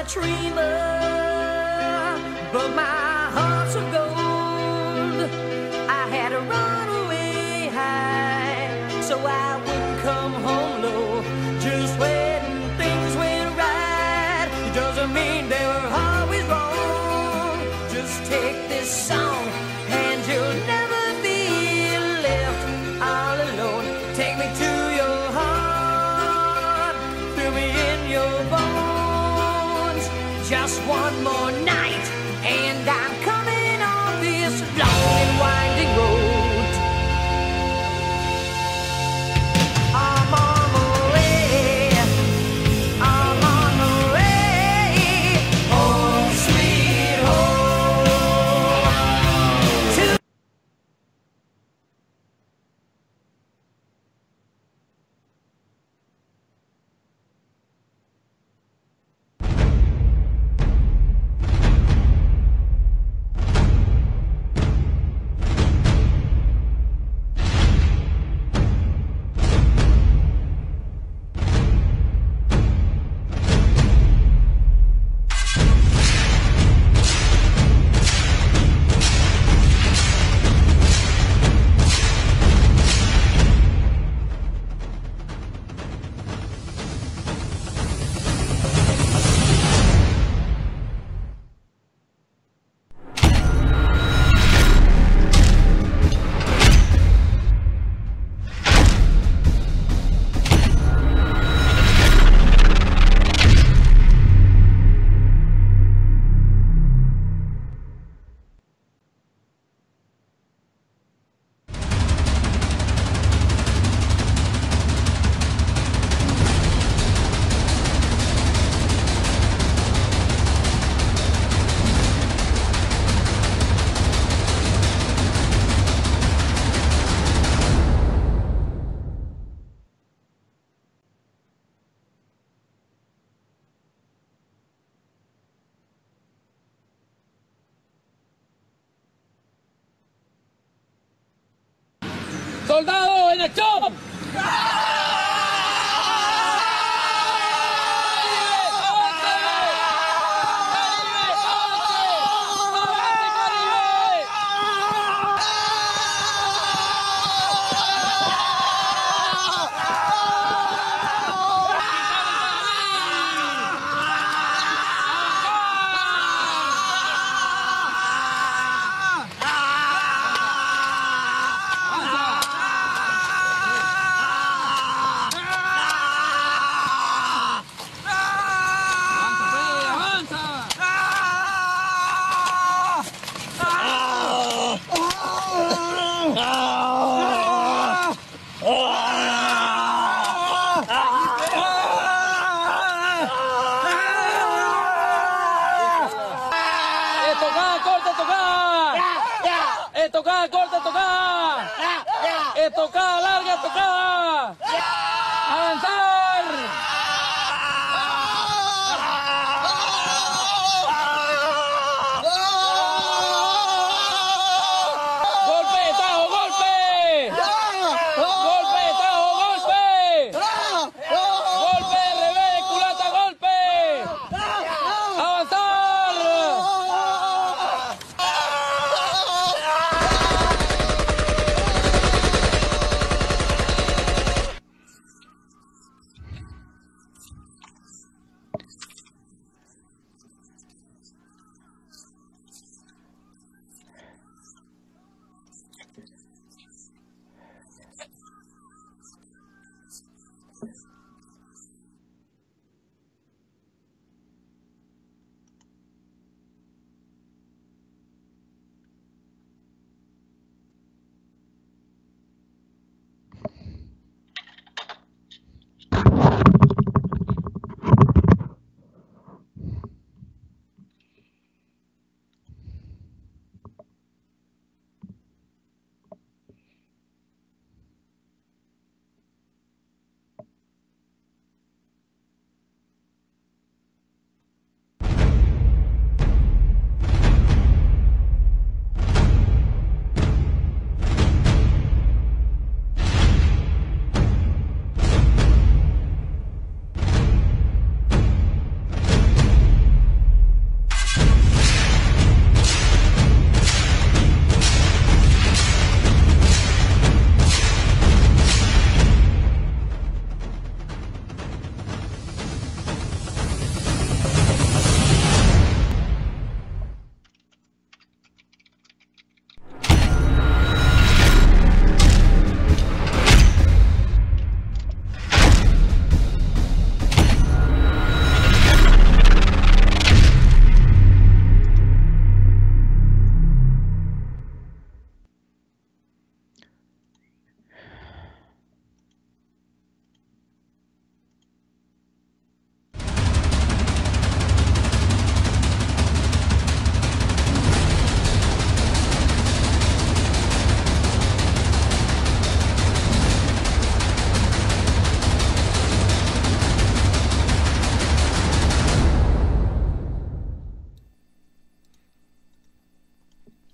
dreamer, but my heart's of gold. I had to run away high, so I wouldn't come home low. Just when things went right, it doesn't mean they were always wrong. Just take this song, and you'll never be left all alone. Take me to your heart, fill me in your bones. Just one more night, and I'm coming on this long and winding road. I'm on my way, I'm on my way, home sweet home. To ¡Soldado en acción! ¡Tocada, larga, tocada! ¡Avanzar! ¡Golpe, tajo, golpe! ¡Golpe, tajo, golpe! ¡Golpe, revés, culata, golpe! ¡Avanzar!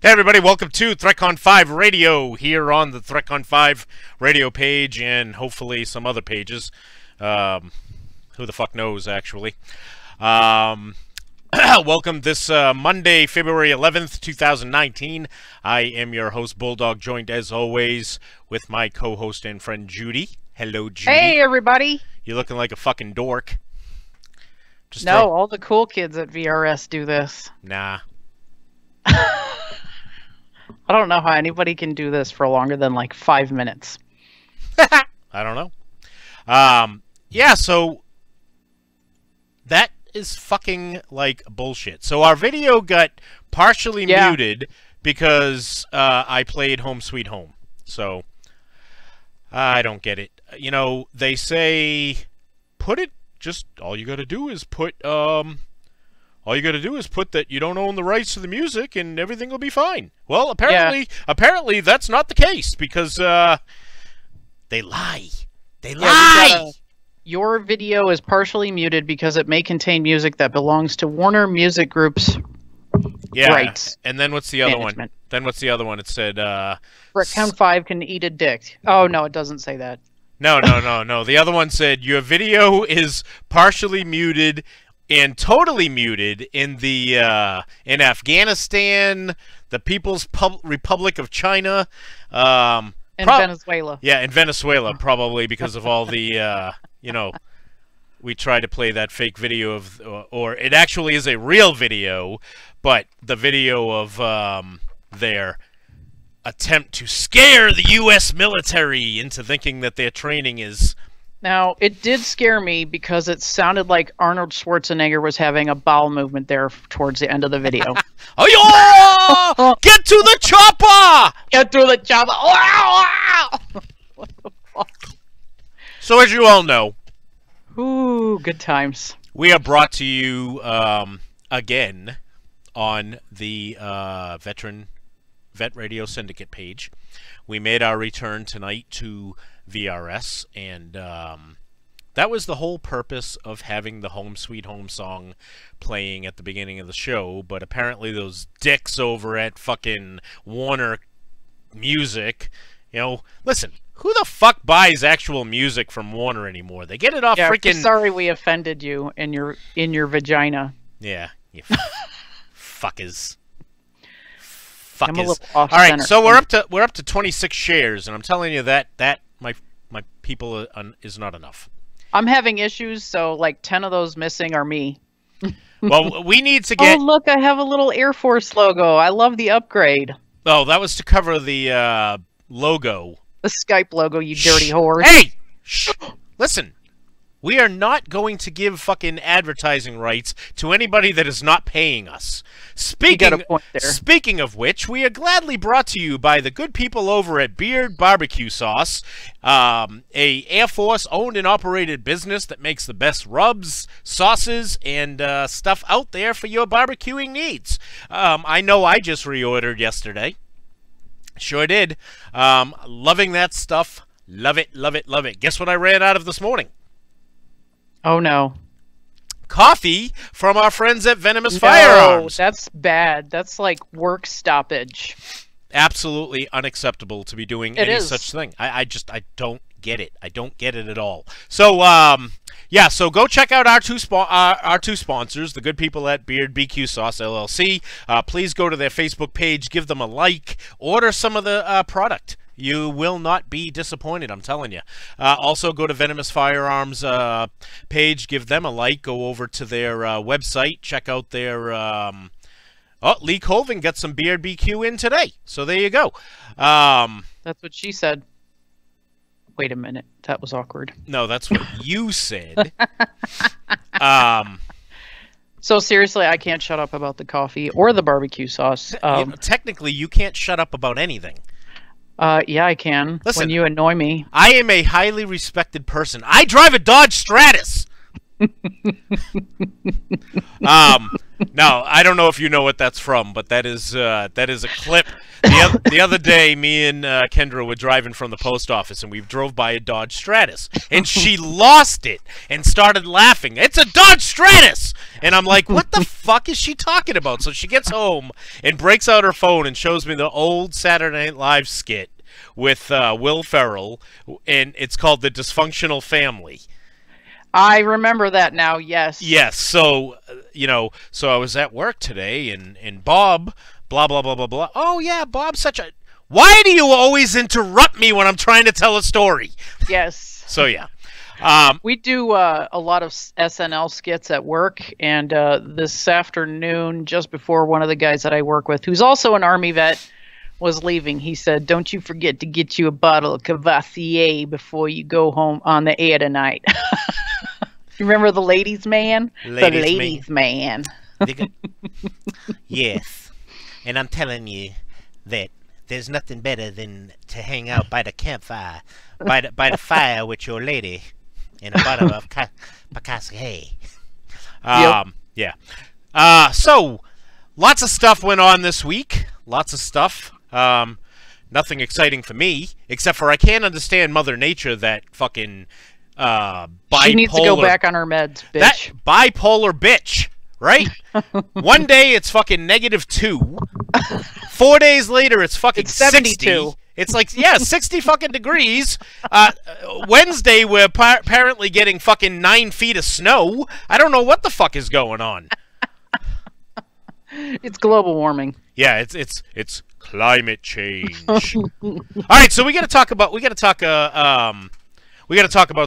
Hey everybody, welcome to Threatcon 5 Radio here on the Threatcon 5 radio page and hopefully some other pages. Who the fuck knows, actually. Welcome this Monday, February 11th, 2019. I am your host, Bulldog, joined as always with my co-host and friend, Judy. Hello, Judy. Hey, everybody. You're looking like a fucking dork. Just all the cool kids at VRS do this. Nah. I don't know how anybody can do this for longer than like 5 minutes. I don't know. Yeah, so that is fucking like bullshit. So our video got partially muted because I played Home Sweet Home. So I don't get it. You know, they say put it, just all you gotta do is put that you don't own the rights to the music and everything will be fine. Well, apparently that's not the case because they lie. They lie. Your video is partially muted because it may contain music that belongs to Warner Music Group's rights. And then what's the other one? Then what's the other one? It said Threatcon 5 can eat a dick. Oh no, it doesn't say that. No. The other one said your video is partially muted and totally muted in the in Afghanistan, the People's Republic of China, and Venezuela. Yeah, in Venezuela, probably because of all the you know, we tried to play that fake video of, or it actually is a real video, but the video of their attempt to scare the U.S. military into thinking that their training is. Now, it did scare me because it sounded like Arnold Schwarzenegger was having a bowel movement there towards the end of the video. Oh, get to the chopper! Get to the chopper! What the fuck? So, as you all know, ooh, good times. We are brought to you again on the Vet Radio Syndicate page. We made our return tonight to VRS, and that was the whole purpose of having the Home Sweet Home song playing at the beginning of the show, but apparently those dicks over at fucking Warner Music, you know, listen, who the fuck buys actual music from Warner anymore? They get it off freaking... Sorry we offended you in your vagina. Yeah, you fuckers. I'm a little all right, so we're up to 26 shares, and I'm telling you that my people is not enough. I'm having issues, so like 10 of those missing are me. Well, we need to get. Oh look, I have a little Air Force logo. I love the upgrade. Oh, that was to cover the logo. The Skype logo, you dirty whore. Hey, listen. We are not going to give fucking advertising rights to anybody that is not paying us. Speaking of which, we are gladly brought to you by the good people over at Beard Barbecue Sauce, a Air Force owned and operated business that makes the best rubs, sauces, and stuff out there for your barbecuing needs. I know I just reordered yesterday. Sure did. Loving that stuff. Love it, love it, love it. Guess what I ran out of this morning? Oh no. Coffee from our friends at Venomous Firearms. That's bad. That's like work stoppage. Absolutely unacceptable to be doing any such thing. I don't get it. I don't get it at all. So yeah, so go check out our two sponsors, the good people at Beard BQ Sauce LLC. Please go to their Facebook page, give them a like, order some of the product. You will not be disappointed, I'm telling you. Also, go to Venomous Firearms page, give them a like, go over to their website, check out their... oh, Lee Colvin got some Beard BQ in today, so there you go. That's what she said. Wait a minute, that was awkward. No, that's what you said. So seriously, I can't shut up about the coffee or the barbecue sauce. You know, technically, you can't shut up about anything. Yeah, I can. Listen, when you annoy me. I am a highly respected person. I drive a Dodge Stratus. Now, I don't know if you know what that's from, but that is a clip. The other day, me and Kendra were driving from the post office, and we drove by a Dodge Stratus, and she lost it and started laughing. It's a Dodge Stratus! And I'm like, what the fuck is she talking about? So she gets home and breaks out her phone and shows me the old Saturday Night Live skit with Will Ferrell, and it's called The Dysfunctional Family. I remember that now, yes. Yes, so, so I was at work today, and Bob, blah, blah, blah, blah, blah. Oh, yeah, Bob's such a... Why do you always interrupt me when I'm trying to tell a story? Yes. So, yeah. We do a lot of SNL skits at work, and this afternoon, just before one of the guys that I work with, who's also an Army vet, was leaving, he said, "Don't you forget to get you a bottle of Cavassier before you go home on the air tonight." Remember the ladies' man? The ladies' man. Yes. And I'm telling you that there's nothing better than to hang out by the campfire, by the fire with your lady and a bottle of Cavassier. Yeah. So, lots of stuff went on this week. Lots of stuff. Nothing exciting for me, except for I can't understand Mother Nature that fucking bipolar... She needs to go back on her meds, bitch. That bipolar bitch, right? One day it's fucking -2. 4 days later it's fucking 72. 60. It's like, yeah, 60 fucking degrees. Wednesday we're apparently getting fucking 9 feet of snow. I don't know what the fuck is going on. It's global warming. Yeah, it's climate change. All right, so we got to talk about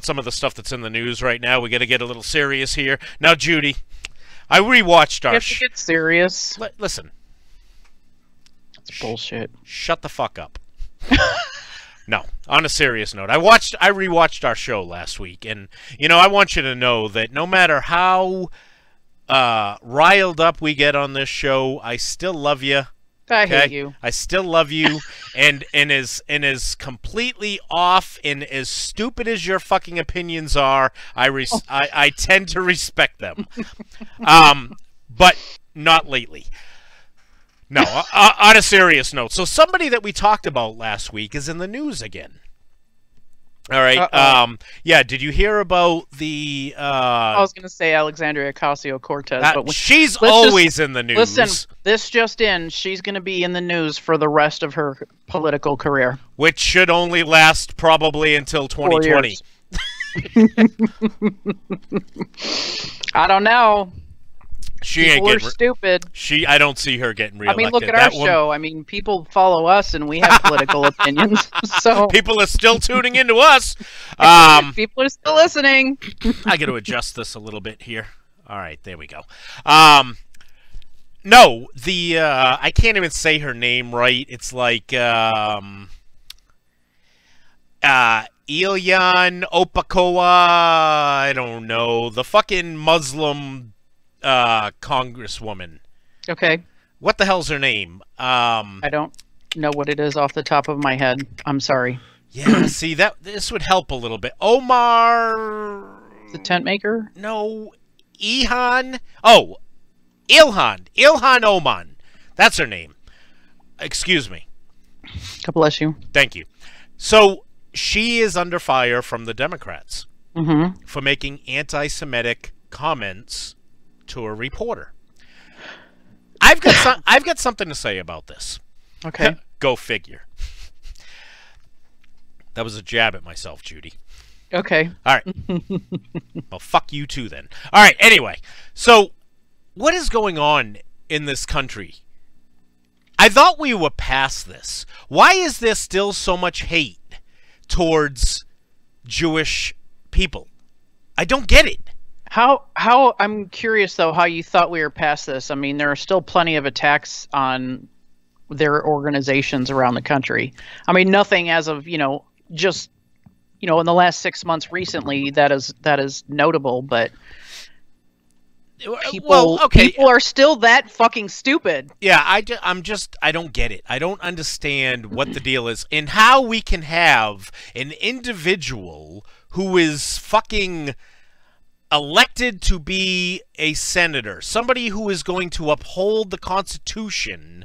some of the stuff that's in the news right now. We got to get a little serious here. Now, Judy, I rewatched our... You have to get serious. Listen. It's bullshit. Shut the fuck up. No, on a serious note, I rewatched our show last week, and I want you to know that no matter how riled up we get on this show, I still love you. I hate you. I still love you, and as completely off and as stupid as your fucking opinions are, I tend to respect them, but not lately. No, on a serious note. So somebody that we talked about last week is in the news again. All right. Yeah. Did you hear about the? I was going to say Alexandria Ocasio-Cortez, but she's always in the news. Listen, this just in: she's going to be in the news for the rest of her political career, which should only last probably until 2020. I don't know. People are stupid. I don't see her getting reelected. I mean, look at our show. I mean, people follow us, and we have political opinions. So people are still tuning into us. People are still listening. I got to adjust this a little bit here. All right, there we go. No, I can't even say her name right. It's like Ilyan Opakowa. I don't know, the fucking Muslim congresswoman. Okay. What the hell's her name? I don't know what it is off the top of my head. I'm sorry. Yeah, see, this would help a little bit. Omar... The tent maker? No. Ilhan. Oh, Ilhan. Ilhan Oman. That's her name. Excuse me. God bless you. Thank you. So, she is under fire from the Democrats for making anti-Semitic comments to a reporter. I've got something to say about this. Okay. Go figure. That was a jab at myself, Judy. Okay. All right. Well, fuck you too then. All right, anyway. So, what is going on in this country? I thought we were past this. Why is there still so much hate towards Jewish people? I don't get it. How I'm curious though how you thought we were past this. I mean, there are still plenty of attacks on their organizations around the country. I mean, nothing as of, just in the last 6 months recently that is notable, but people are still that fucking stupid. Yeah, I don't get it. I don't understand what the deal is and how we can have an individual who is fucking elected to be a senator, somebody who is going to uphold the Constitution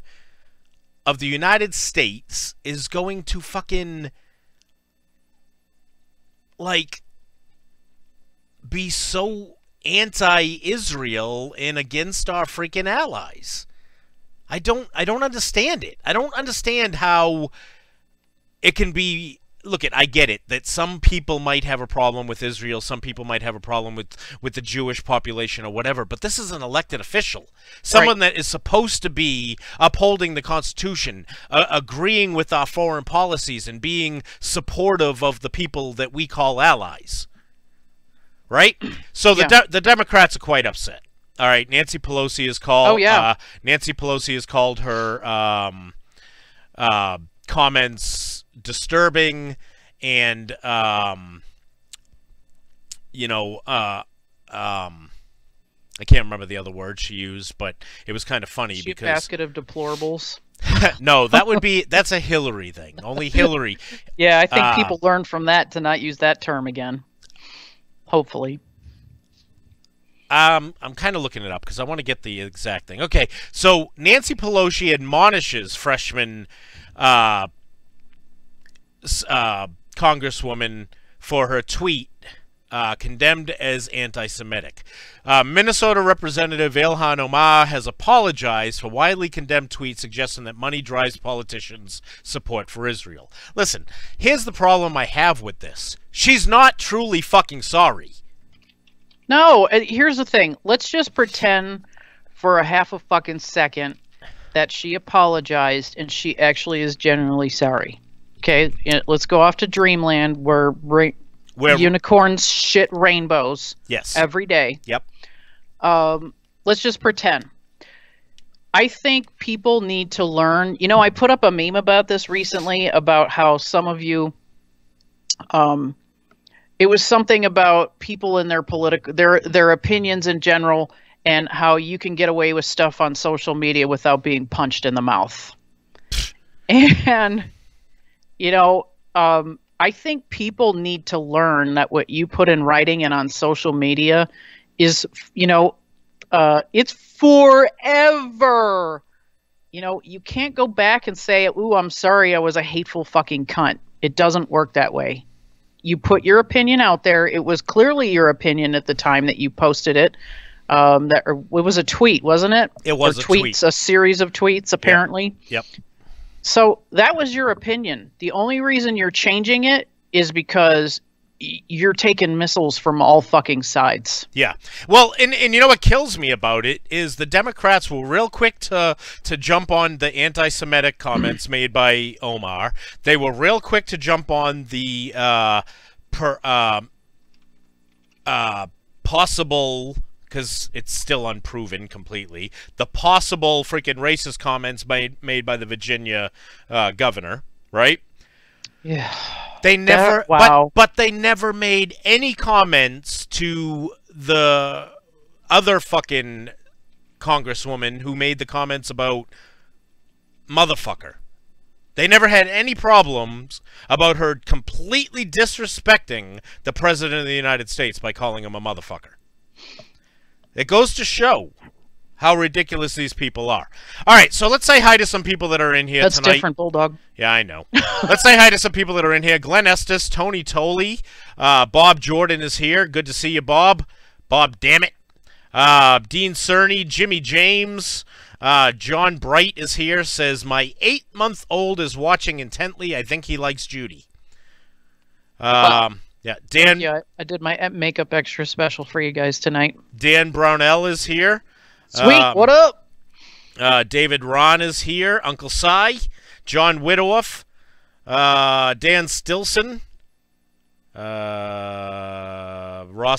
of the United States, is going to fucking, like, be so anti-Israel and against our freaking allies. I don't understand it. I don't understand how it can be. Look, I get it that some people might have a problem with Israel, some people might have a problem with the Jewish population or whatever, but this is an elected official, someone that is supposed to be upholding the Constitution, agreeing with our foreign policies, and being supportive of the people that we call allies. Right? So the Democrats are quite upset. All right, Nancy Pelosi is called. Oh yeah. Nancy Pelosi has called her comments disturbing, and you know, I can't remember the other word she used, but it was kind of funny because basket of deplorables. No, that's a Hillary thing. Only Hillary. Yeah, I think people learned from that to not use that term again. Hopefully. I'm kind of looking it up because I want to get the exact thing. Okay, so Nancy Pelosi admonishes freshman Congresswoman for her tweet condemned as anti-Semitic. Minnesota Representative Ilhan Omar has apologized for widely condemned tweets suggesting that money drives politicians' support for Israel. Listen, here's the problem I have with this. She's not truly fucking sorry. No, here's the thing. Let's just pretend for a half a fucking second that she apologized and she actually is genuinely sorry. Okay, let's go off to Dreamland where unicorns shit rainbows. Yes. Every day. Yep. Let's just pretend. I think people need to learn. You know, I put up a meme about this recently about how some of you, it was something about people and their opinions in general, and how you can get away with stuff on social media without being punched in the mouth. And, you know, I think people need to learn that what you put in writing and on social media is, you know, it's forever. You know, you can't go back and say, ooh, I'm sorry, I was a hateful fucking cunt. It doesn't work that way. You put your opinion out there. It was clearly your opinion at the time that you posted it. It was a tweet, wasn't it? It was a tweet. A series of tweets, apparently. Yep. So that was your opinion. The only reason you're changing it is because you're taking missiles from all fucking sides. Yeah. Well, and you know what kills me about it is the Democrats were real quick to jump on the anti-Semitic comments made by Omar. They were real quick to jump on the possible, because it's still unproven completely, the possible freaking racist comments made by the Virginia governor, right? Yeah. They never, but they never made any comments to the other fucking congresswoman who made the comments about motherfucker. They never had any problems about her completely disrespecting the president of the United States by calling him a motherfucker. It goes to show how ridiculous these people are. All right, so let's say hi to some people that are in here tonight. That's different, Bulldog. Yeah, I know. Let's say hi to some people that are in here. Glenn Estes, Tony Tolley, Bob Jordan is here. Good to see you, Bob. Bob, damn it. Dean Cerny, Jimmy James, John Bright is here. Says, my 8-month-old is watching intently. I think he likes Judy. Yeah, Dan. Yeah, I did my makeup extra special for you guys tonight. Dan Brownell is here. Sweet, what up? David Ron is here. Uncle Cy, John Widowoff, Dan Stilson, Ross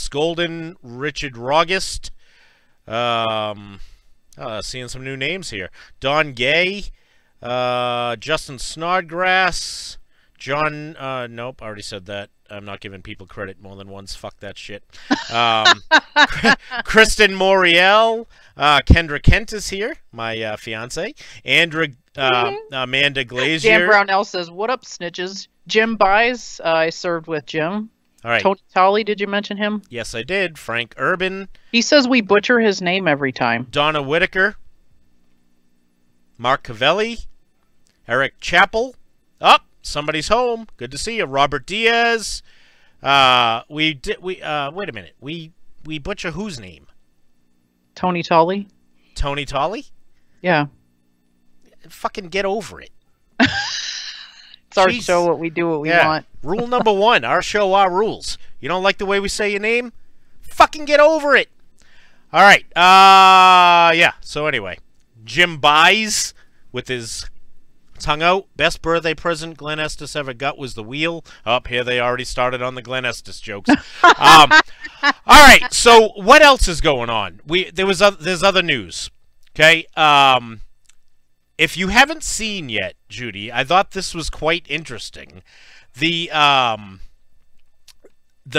Golden, Richard Rogist. Seeing some new names here. Don Gay, Justin Snodgrass, John. Nope, I already said that. I'm not giving people credit more than once. Fuck that shit. Kristen Moriel. Kendra Kent is here, my fiance. Amanda Glazier. Dan Brownell says, what up, snitches? Jim Buys. I served with Jim. All right. Tony Tolley, did you mention him? Yes, I did. Frank Urban. He says we butcher his name every time. Donna Whitaker. Mark Cavelli. Eric Chappell. Oh, somebody's home. Good to see you. Robert Diaz. Wait a minute. We butcher whose name? Tony Tolley. Tony Tolley? Yeah. Fucking get over it. It's our show. What we do, what we want. Rule number 1: our show, our rules. You don't like the way we say your name? Fucking get over it. All right. Yeah. So anyway, Jim Buys with his tongue out. Best birthday present Glenn Estes ever got was the wheel. Up here, they already started on the Glenn Estes jokes. All right. So what else is going on? There's other news. Okay. If you haven't seen yet, Judy, I thought this was quite interesting. The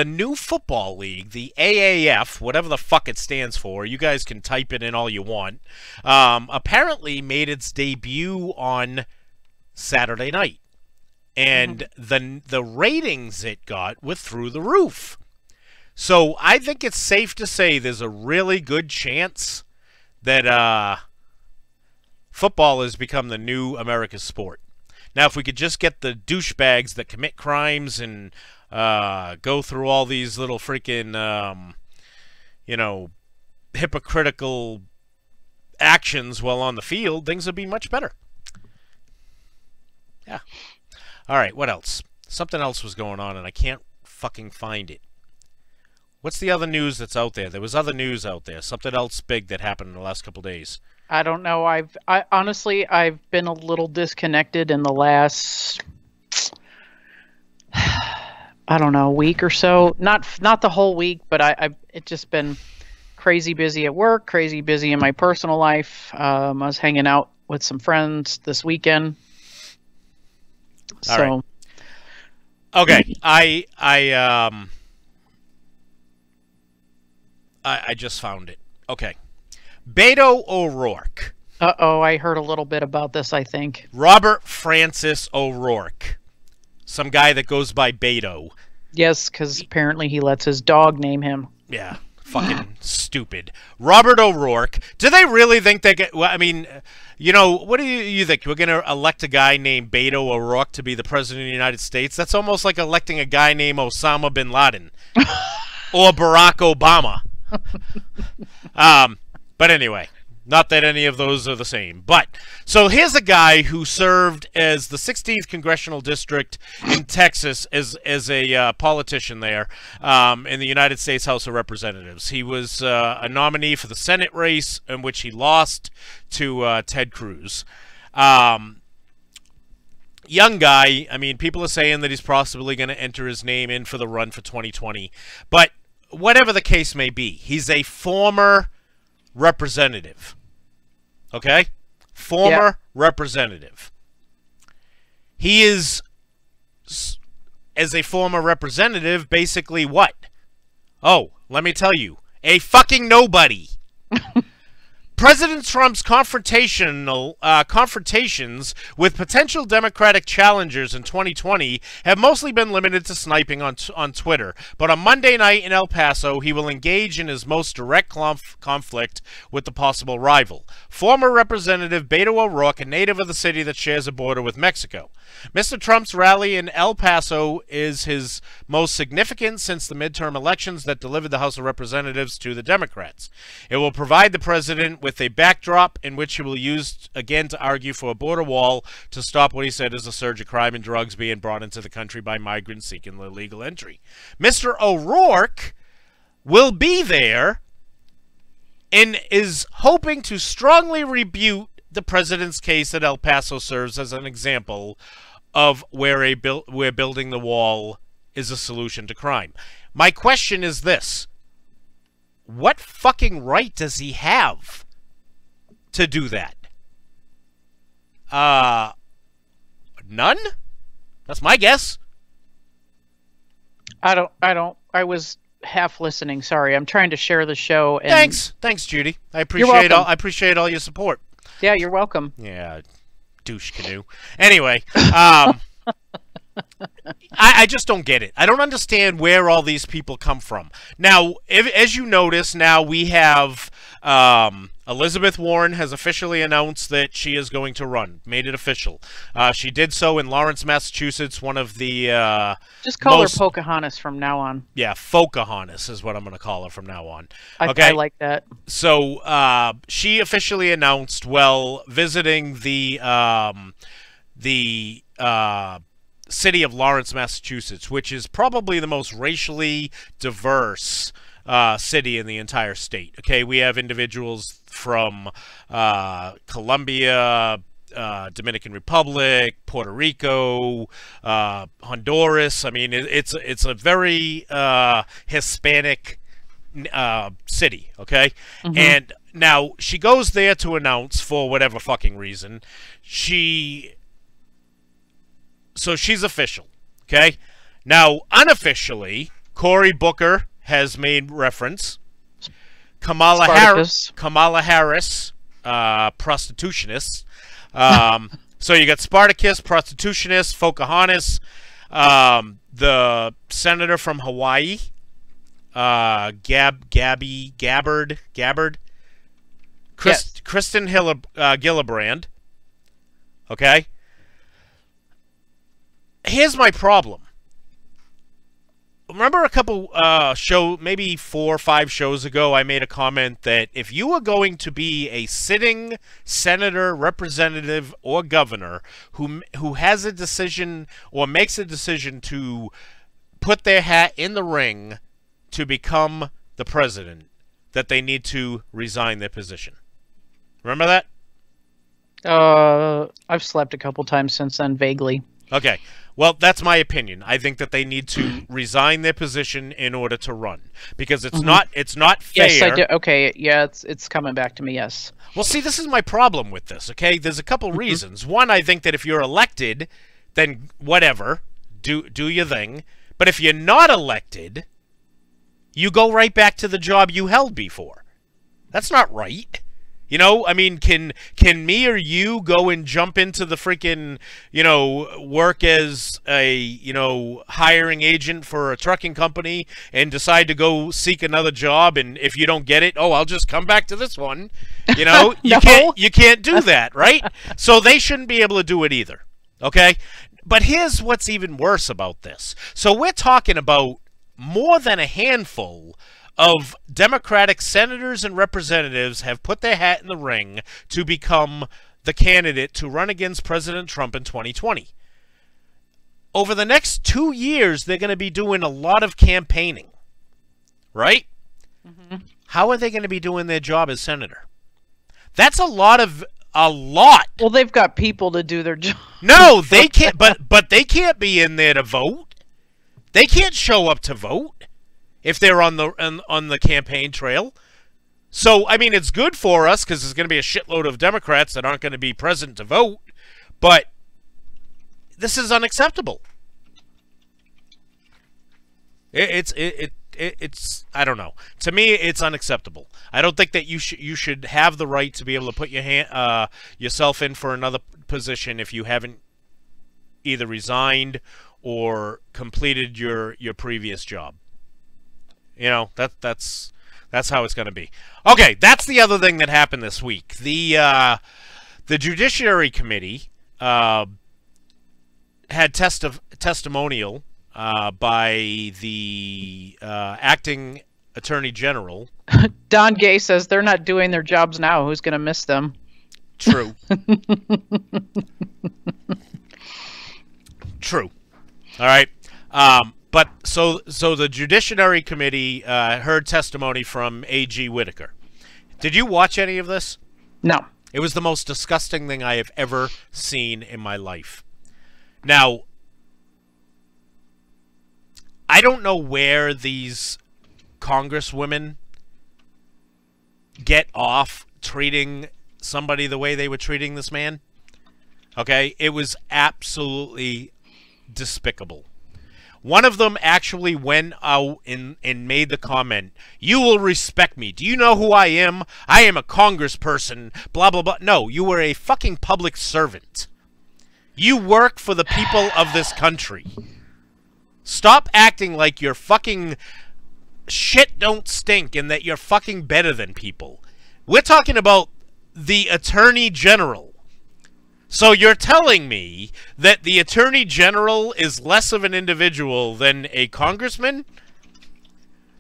new football league, the AAF, whatever the fuck it stands for, you guys can type it in all you want, apparently made its debut on Saturday night. And the ratings it got were through the roof. So I think it's safe to say there's a really good chance that football has become the new America's sport. Now, if we could just get the douchebags that commit crimes and go through all these little freaking, hypocritical actions while on the field, things would be much better. Yeah. All right, what else? Something else was going on, and I can't fucking find it. What's the other news that's out there? There was other news out there. Something else big that happened in the last couple days. I don't know. Honestly, I've been a little disconnected in the last, I don't know, week or so. Not the whole week, but it's just been crazy busy at work, crazy busy in my personal life. I was hanging out with some friends this weekend. All right. Okay, I just found it. Okay. Beto O'Rourke. Uh-oh, I heard a little bit about this, I think. Robert Francis O'Rourke. Some guy that goes by Beto. Yes, because apparently he lets his dog name him. Yeah, fucking stupid. Robert O'Rourke. Do they really think they get... Well, I mean, what do you think? We're going to elect a guy named Beto O'Rourke to be the president of the United States? That's almost like electing a guy named Osama bin Laden. Or Barack Obama. But anyway, not that any of those are the same. But, so here's a guy who served as the 16th Congressional District in Texas as a politician there in the United States House of Representatives. He was a nominee for the Senate race in which he lost to Ted Cruz. Young guy. I mean, people are saying that he's possibly going to enter his name in for the run for 2020. But whatever the case may be, he's a former representative. Okay? Former representative. He is, as a former representative, basically what? Oh, let me tell you. A fucking nobody. President Trump's confrontations with potential Democratic challengers in 2020 have mostly been limited to sniping on Twitter. But on Monday night in El Paso, he will engage in his most direct conflict with the possible rival. Former Representative Beto O'Rourke, a native of the city that shares a border with Mexico. Mr. Trump's rally in El Paso is his most significant since the midterm elections that delivered the House of Representatives to the Democrats. It will provide the president with a backdrop in which he will use again to argue for a border wall to stop what he said is a surge of crime and drugs being brought into the country by migrants seeking illegal entry. Mr. O'Rourke will be there and is hoping to strongly rebuke the president's case that El Paso serves as an example of where building the wall is a solution to crime. My question is this. What fucking right does he have to do that? None? That's my guess. I was half listening. Sorry. I'm trying to share the show. And Thanks, Judy. I appreciate all your support. Yeah, you're welcome. Yeah, douche canoe. Anyway, I just don't get it. I don't understand where all these people come from. Now, as you notice, now we have Elizabeth Warren has officially announced that she is going to run. Made it official. She did so in Lawrence, Massachusetts, one of the just call her Pocahontas from now on. Yeah, Pocahontas is what I'm going to call her from now on. Okay? I like that. So she officially announced, visiting the city of Lawrence, Massachusetts, which is probably the most racially diverse city in the entire state. Okay, we have individuals from Colombia, Dominican Republic, Puerto Rico, Honduras. I mean, it's a very Hispanic city. Okay, and now she goes there to announce, for whatever fucking reason, so she's official, okay? Now, unofficially, Cory Booker has made reference. Kamala Harris, prostitutionist. So you got Spartacus, prostitutionist, Pocahontas, the senator from Hawaii, Gabbard, Yes. Kristen Gillibrand, okay? Here's my problem. Remember a couple maybe 4 or 5 shows ago, I made a comment that if you are going to be a sitting senator, representative, or governor who has a decision or makes a decision to put their hat in the ring to become the president, that they need to resign their position. Remember that? I've slept a couple times since then, vaguely. Okay. Well, that's my opinion. I think that they need to resign their position in order to run, because it's not fair. Yes, I do. Okay, yeah, it's coming back to me. Yes. Well, see, this is my problem with this. Okay, there's a couple reasons. One, I think that if you're elected, then whatever, do your thing. But if you're not elected, you go right back to the job you held before. That's not right. You know, I mean, can me or you go and jump into the freaking, work as a, hiring agent for a trucking company and decide to go seek another job, and if you don't get it, oh, I'll just come back to this one. No. You can't do that, right? So they shouldn't be able to do it either. Okay? But here's what's even worse about this. So we're talking about more than a handful of Democratic senators and representatives have put their hat in the ring to become the candidate to run against President Trump in 2020. Over the next 2 years, they're going to be doing a lot of campaigning, right? How are they going to be doing their job as senator? That's a lot. Well, they've got people to do their job. No, they can't. But they can't be in there to vote. They can't show up to vote if they're on the campaign trail. So, I mean, it's good for us because there's going to be a shitload of Democrats that aren't going to be present to vote. But this is unacceptable. It's I don't know. To me, it's unacceptable. I don't think that you should have the right to be able to put yourself in for another position if you haven't either resigned or completed your previous job. That's how it's going to be. Okay, that's the other thing that happened this week. The Judiciary Committee had testimonial by the acting Attorney General. Don Gay says they're not doing their jobs now. Who's going to miss them? True. True. All right. But so the Judiciary Committee heard testimony from A.G. Whitaker. Did you watch any of this? No. It was the most disgusting thing I have ever seen in my life. Now, I don't know where these congresswomen get off treating somebody the way they were treating this man. Okay? It was absolutely despicable. One of them actually went out and made the comment, "You will respect me. Do you know who I am? I am a congressperson, blah, blah, blah." No, you were a fucking public servant. You work for the people of this country. Stop acting like your fucking shit don't stink and that you're fucking better than people. We're talking about the Attorney General. So you're telling me that the Attorney General is less of an individual than a congressman?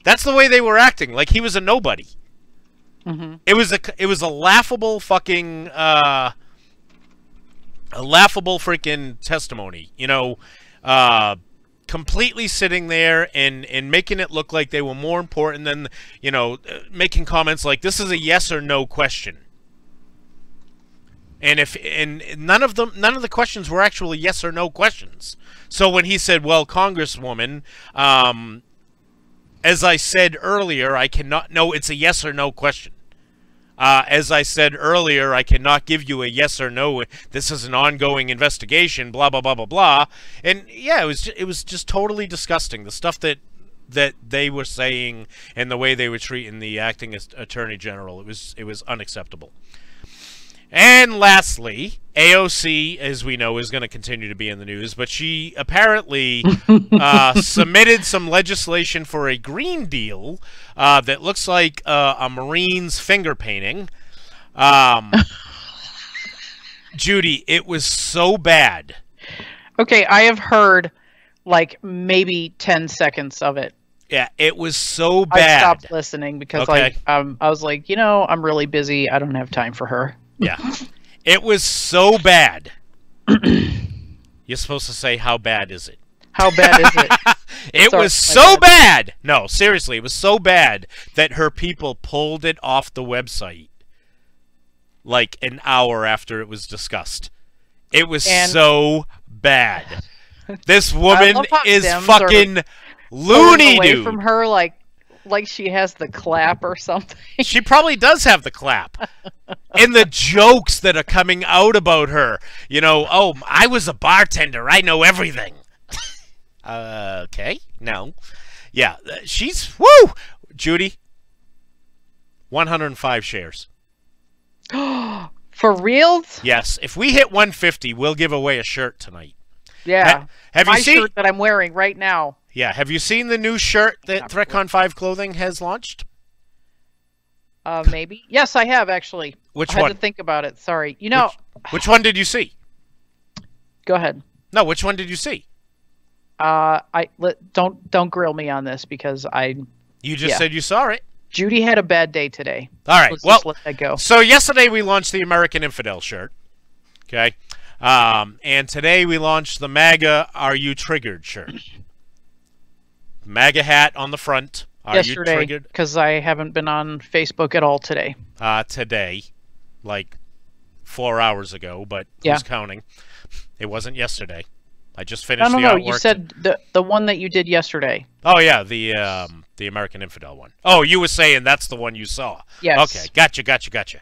That's the way they were acting, like he was a nobody. Mm-hmm. It was a laughable fucking a laughable freaking testimony, you know, completely sitting there and making it look like they were more important than, you know, making comments like this is a yes or no question. And none of the questions were actually yes or no questions. So when he said, "Well, Congresswoman, as I said earlier, I cannot." No, it's a yes or no question. As I said earlier, I cannot give you a yes or no. This is an ongoing investigation. Blah blah blah blah blah. And yeah, it was just totally disgusting. The stuff that they were saying and the way they were treating the acting attorney general. It was unacceptable. And lastly, AOC, as we know, is going to continue to be in the news, but she apparently submitted some legislation for a Green Deal that looks like a Marine's finger painting. Judy, it was so bad. Okay, I have heard like maybe 10 seconds of it. Yeah, it was so bad. I stopped listening because I was like, you know, I'm really busy. I don't have time for her. Yeah, it was so bad. You're supposed to say, how bad is it? How bad is it? It was so bad. No, seriously, it was so bad that her people pulled it off the website like an hour after it was discussed. It was so bad. This woman is fucking loony, dude. From her, like she has the clap or something. She probably does have the clap. And the jokes that are coming out about her. You know, oh, I was a bartender. I know everything. Okay. No. Yeah. She's, woo! Judy, 105 shares. For reals? Yes. If we hit 150, we'll give away a shirt tonight. Yeah. Have you seen... My shirt that I'm wearing right now. Yeah. Have you seen the new shirt that Threatcon 5 Clothing has launched? Maybe. Yes, I have, actually. Which one? I had to think about it. Sorry. You know... Which one did you see? Go ahead. No, which one did you see? Don't grill me on this because You just said you saw it. Judy had a bad day today. All right. Let's just let that go. So yesterday we launched the American Infidel shirt. Okay. And today we launched the MAGA Are You Triggered shirt. MAGA hat on the front. Are you triggered? Because I haven't been on Facebook at all today. Today. Like 4 hours ago, but who's counting? It wasn't yesterday. I just finished the artwork. You said the one that you did yesterday. Oh, yeah, the American Infidel one. Oh, you were saying that's the one you saw. Yes. Okay, gotcha.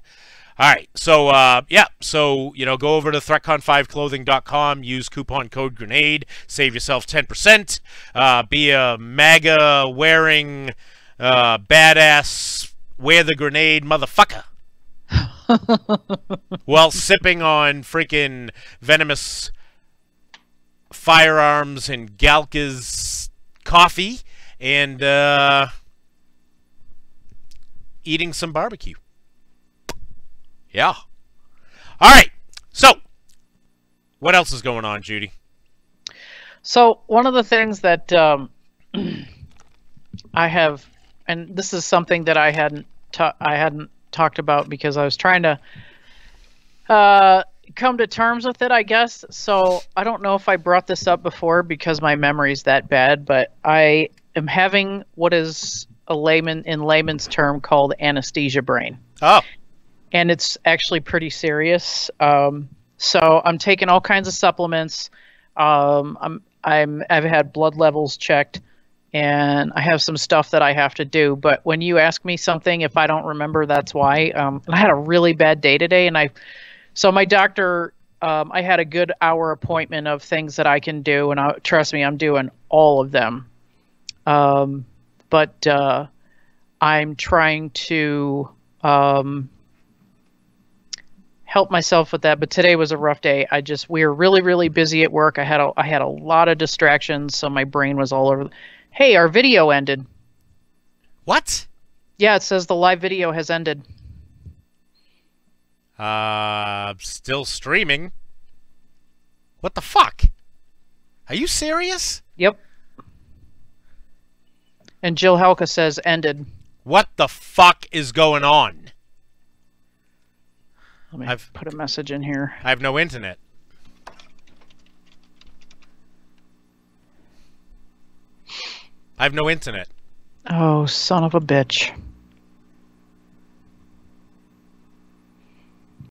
All right, so, so, you know, go over to threatcon5clothing.com, use coupon code GRENADE, save yourself 10%, be a MAGA-wearing, badass, wear the grenade motherfucker. While sipping on freaking venomous firearms and Galka's coffee and eating some barbecue. Yeah. All right. So, what else is going on, Judy? So, one of the things that I have, and this is something that I hadn't talked about because I was trying to come to terms with it, I guess. So, I don't know if I brought this up before because my memory's that bad, but I am having what is in layman's term called anesthesia brain. Oh. And it's actually pretty serious. So I'm taking all kinds of supplements. I've had blood levels checked, and I have some stuff that I have to do. But when you ask me something, if I don't remember, that's why. I had a really bad day today, and so my doctor, I had a good hour appointment of things that I can do, and trust me, I'm doing all of them. But I'm trying to help myself with that. But today was a rough day. We were really, really busy at work. I had a lot of distractions, so my brain was all over. Hey, our video ended. What? Yeah, it says the live video has ended. Still streaming. What the fuck? Are you serious? Yep. And Jill Halka says ended. What the fuck is going on? Let me put a message in here. I have no internet. I have no internet. Oh, son of a bitch.